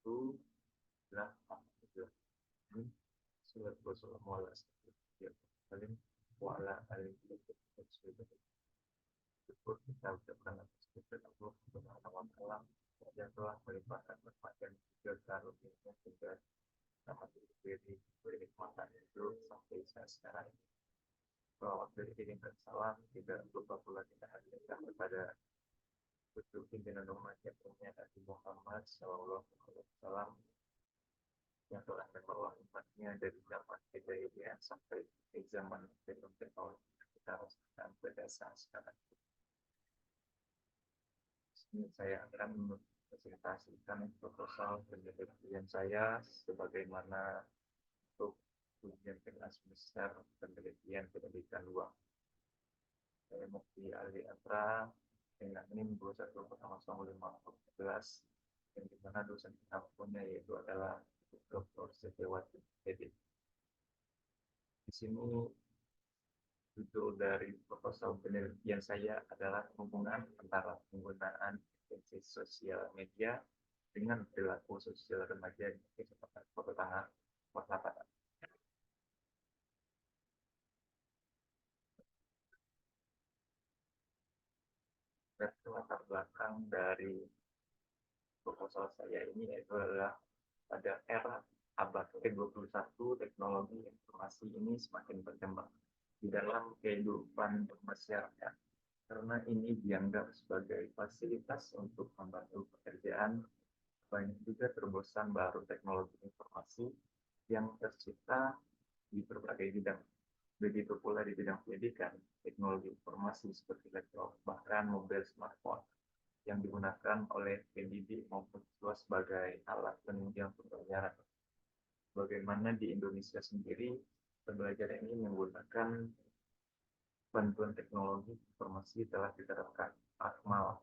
itu adalah surat Rasulullah SAW wala syukur kita ucapkan atas kepada Allah Subhanahu wa taala yang telah melimpahkan berkat dan juga karunia juga rahmat diri kenikmatan itu sampai saat sekarang. Salawat dari diri dan salam tidak lupa pula kita hadirkan kepada pucuk pimpinan umat yang punya Nabi Muhammad Sallallahu Alaihi Wasallam yang telah membawa umatnya dari zaman kejayaan sampai ke zaman teknologi kita rasakan pada saat sekarang. Ini saya akan presentasikan proposal penelitian saya sebagaimana untuk ujian kelas besar penelitian pendidikan luar. Saya Mufti Ali Atra dengan NIM 210514 yang dimana dosen tamunya yaitu adalah Dr. Setiawati Edi. Di sini judul dari proposal penelitian saya adalah hubungan antara penggunaan intensi sosial media dengan perilaku sosial remaja di kesempatan pertengahan masa pada. Latar belakang dari proposal saya ini yaitu adalah pada era abad ke-21 teknologi informasi ini semakin berkembang di dalam kehidupan masyarakat karena ini dianggap sebagai fasilitas untuk membantu pekerjaan. Banyak juga terobosan baru teknologi informasi yang tercipta di berbagai bidang. Begitu pula di bidang pendidikan, teknologi informasi seperti laptop, bahkan mobil smartphone yang digunakan oleh pendidik maupun siswa sebagai alat penunjang pembelajaran. Bagaimana di Indonesia sendiri, pembelajaran ini menggunakan bantuan teknologi informasi telah diterapkan. Akmal.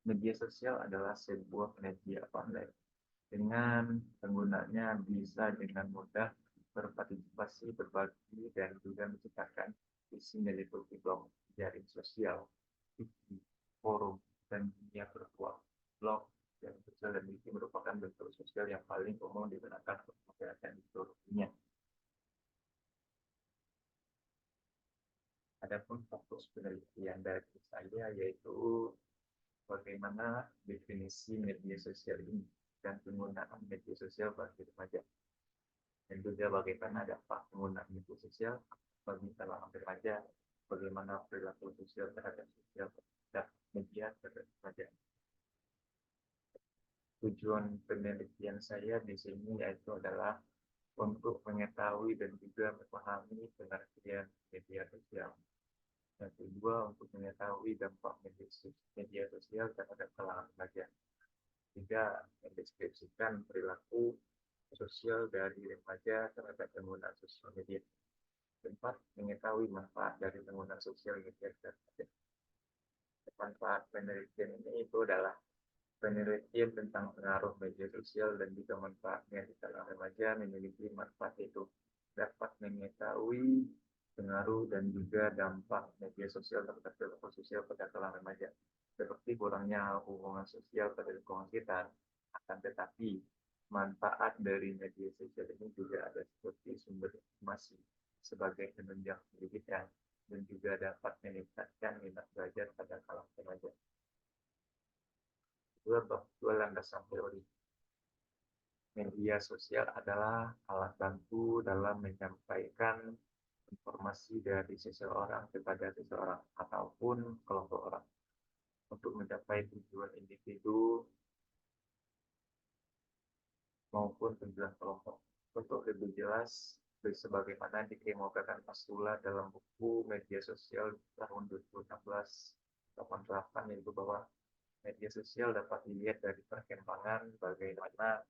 Media sosial adalah sebuah media online. Dengan penggunanya bisa dengan mudah berpartisipasi, berbagi, dan juga menciptakan isi meliputi blog, jaring sosial, TV, forum, dan dunia virtual. Blog, jaring sosial, dan wiki merupakan bentuk sosial yang paling umum digunakan untuk masyarakat di seluruh dunia. Adapun fokus penelitian dari saya yaitu bagaimana definisi media sosial ini dan penggunaan media sosial bagi remaja. Dan juga bagaimana dampak penggunaan media sosial bagi kalangan remaja, bagaimana perilaku sosial terhadap sosial dan media terhadap remaja. Tujuan penelitian saya di sini yaitu adalah untuk mengetahui dan juga memahami pengertian media sosial. Yang kedua, untuk mengetahui dampak media sosial terhadap kalangan remaja. Tiga, mendeskripsikan perilaku sosial dari remaja terhadap penggunaan sosial media. Keempat, mengetahui manfaat dari penggunaan sosial media terhadap. Manfaat penelitian ini itu adalah penelitian tentang pengaruh media sosial dan juga manfaatnya di kalangan remaja memiliki manfaat itu dapat mengetahui pengaruh dan juga dampak media sosial terhadap perilaku sosial pada kalangan remaja seperti kurangnya hubungan sosial pada lingkungan sekitar. Akan tetapi manfaat dari media sosial ini juga ada seperti sumber informasi sebagai penunjang pendidikan dan juga dapat meningkatkan minat belajar pada kalangan remaja. Dua landasan teori. Media sosial adalah alat bantu dalam menyampaikan informasi dari seseorang kepada seseorang ataupun kelompok orang untuk mencapai tujuan individu maupun tujuan kelompok. Untuk lebih jelas, sebagaimana dikemukakan Masula dalam buku media sosial tahun 2016-88 yaitu bahwa media sosial dapat dilihat dari perkembangan bagaimana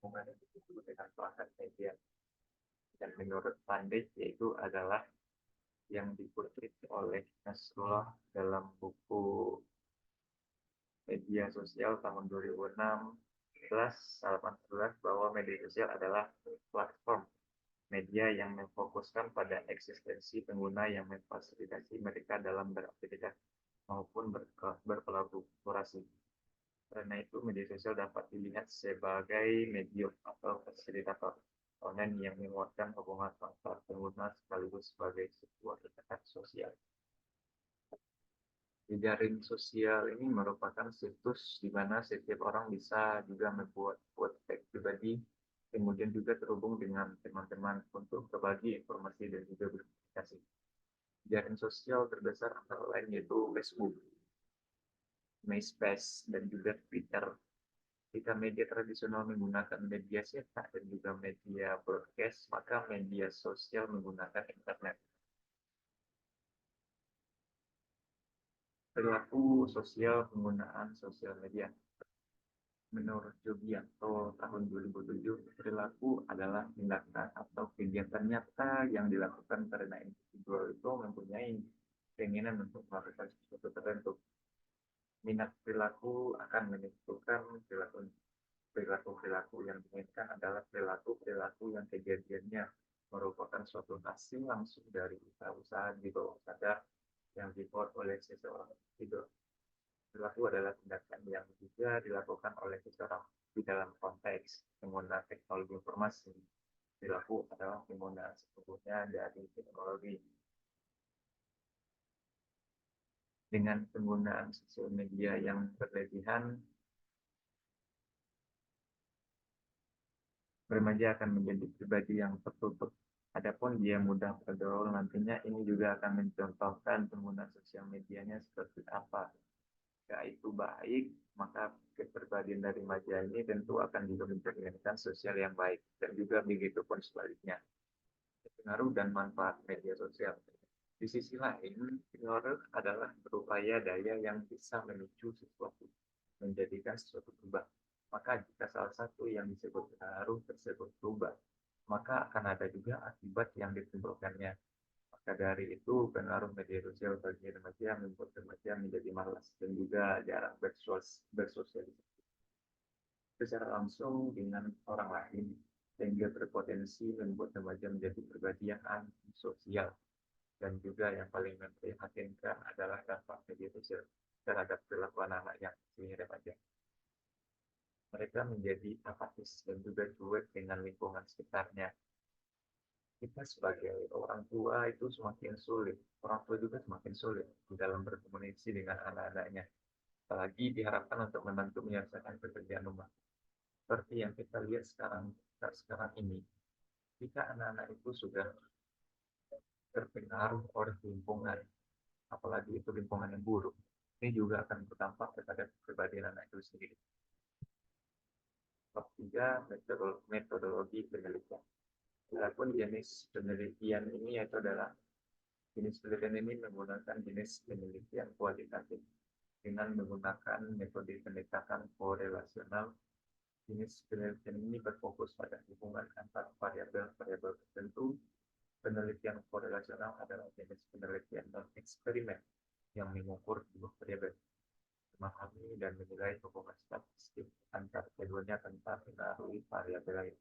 hubungan individu dengan perangkat media. Dan menurut Pandey yaitu adalah yang dikutip oleh Nasrullah dalam buku media sosial tahun 2016 bahwa media sosial adalah platform media yang memfokuskan pada eksistensi pengguna yang memfasilitasi mereka dalam beraktivitas maupun berkolaborasi. Karena itu media sosial dapat dilihat sebagai medium atau fasilitator online yang menguatkan hubungan antar pengguna sekaligus sebagai sebuah ikatan sosial. Jejaring sosial ini merupakan situs di mana setiap orang bisa juga membuat tag pribadi, kemudian juga terhubung dengan teman-teman untuk berbagi informasi dan juga berkomunikasi. Jejaring sosial terbesar antara lain yaitu Facebook, MySpace, dan juga Twitter. Jika media tradisional menggunakan media cetak dan juga media broadcast, maka media sosial menggunakan internet. Perilaku sosial penggunaan sosial media. Menurut Jogianto tahun 2007, perilaku adalah tindakan atau kegiatan nyata yang dilakukan karena individu itu mempunyai keinginan untuk melakukan sesuatu tertentu. Minat perilaku akan menentukan perilaku yang diinginkan adalah perilaku yang kejadiannya merupakan suatu hasil langsung dari usaha-usaha di bawah sadar yang dibuat oleh seseorang individu. Perilaku adalah tindakan yang juga dilakukan oleh seseorang di dalam konteks penggunaan teknologi informasi. Perilaku adalah penggunaan sesungguhnya dari teknologi. Dengan penggunaan sosial media yang berlebihan, remaja akan menjadi pribadi yang tertutup. Adapun dia mudah bergaul nantinya, ini juga akan mencontohkan penggunaan sosial medianya seperti apa. Jika itu baik, maka kepribadian dari remaja ini tentu akan juga mencerminkan sosial yang baik. Dan juga begitu pun sebaliknya. Pengaruh dan manfaat media sosial. Di sisi lain, pengaruh adalah berupaya daya yang bisa memicu sesuatu, menjadikan sesuatu berubah. Maka jika salah satu yang disebut pengaruh tersebut berubah, maka akan ada juga akibat yang ditimbulkannya. Maka dari itu, pengaruh media sosial bagi remaja membuat remaja menjadi malas dan juga jarang bersosialisasi secara langsung dengan orang lain, sehingga berpotensi membuat remaja menjadi pribadi yang antisosial. Dan juga yang paling memprihatinkan adalah dampak media sosial terhadap perilaku anak-anak yang masih remaja. Mereka menjadi apatis dan juga cuek dengan lingkungan sekitarnya. Kita sebagai orang tua itu semakin sulit, orang tua juga semakin sulit di dalam berkomunikasi dengan anak-anaknya. Apalagi diharapkan untuk membantu menyelesaikan pekerjaan rumah. Seperti yang kita lihat sekarang ini, jika anak-anak itu sudah terpengaruh oleh lingkungan, apalagi itu lingkungan yang buruk, ini juga akan berdampak kepada kepribadian anak itu sendiri. Ketiga, metodologi penelitian. Walaupun jenis penelitian ini yaitu adalah jenis penelitian ini menggunakan jenis penelitian kualitatif dengan menggunakan metode pendekatan korelasional. Jenis penelitian ini berfokus pada hubungan antar variabel-variabel tertentu. Penelitian korelasional adalah jenis penelitian non-eksperimen yang mengukur dua variabel, memahami dan menilai hubungan statistik antar keduanya tanpa mengaruhi variabel lain.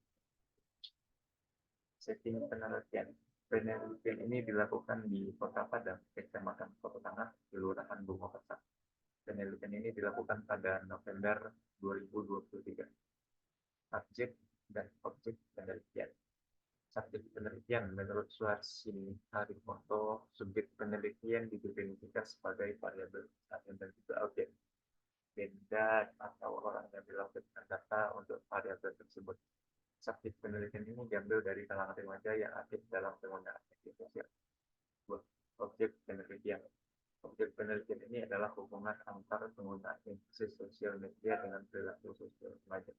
Setting penelitian. Penelitian ini dilakukan di Kota Padang, Kecamatan Kota Tengah, Kelurahan Bungo Kesang. Penelitian ini dilakukan pada November 2023. Subjek dan objek penelitian. Subjek penelitian menurut Suharsini Harimoto, subjek penelitian didefinisikan sebagai variabel dan juga objek. Benda atau orang yang dilakukan data untuk variabel tersebut. Subjek penelitian ini diambil dari kalangan remaja yang aktif dalam penggunaan media sosial. Objek penelitian. Objek penelitian ini adalah hubungan antara penggunaan informasi sosial media dengan perilaku sosial remaja.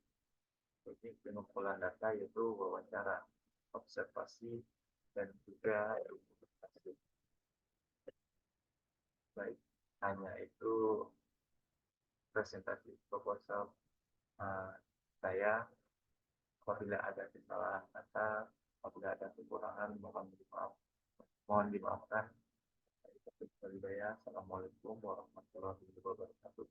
Teknik pengumpulan data yaitu wawancara, observasi, dan juga dokumentasi. Baik, hanya itu presentasi proposal saya. Apabila ada kesalahan kata, apabila ada kekurangan, mohon dimaafkan. Assalamualaikum warahmatullahi wabarakatuh.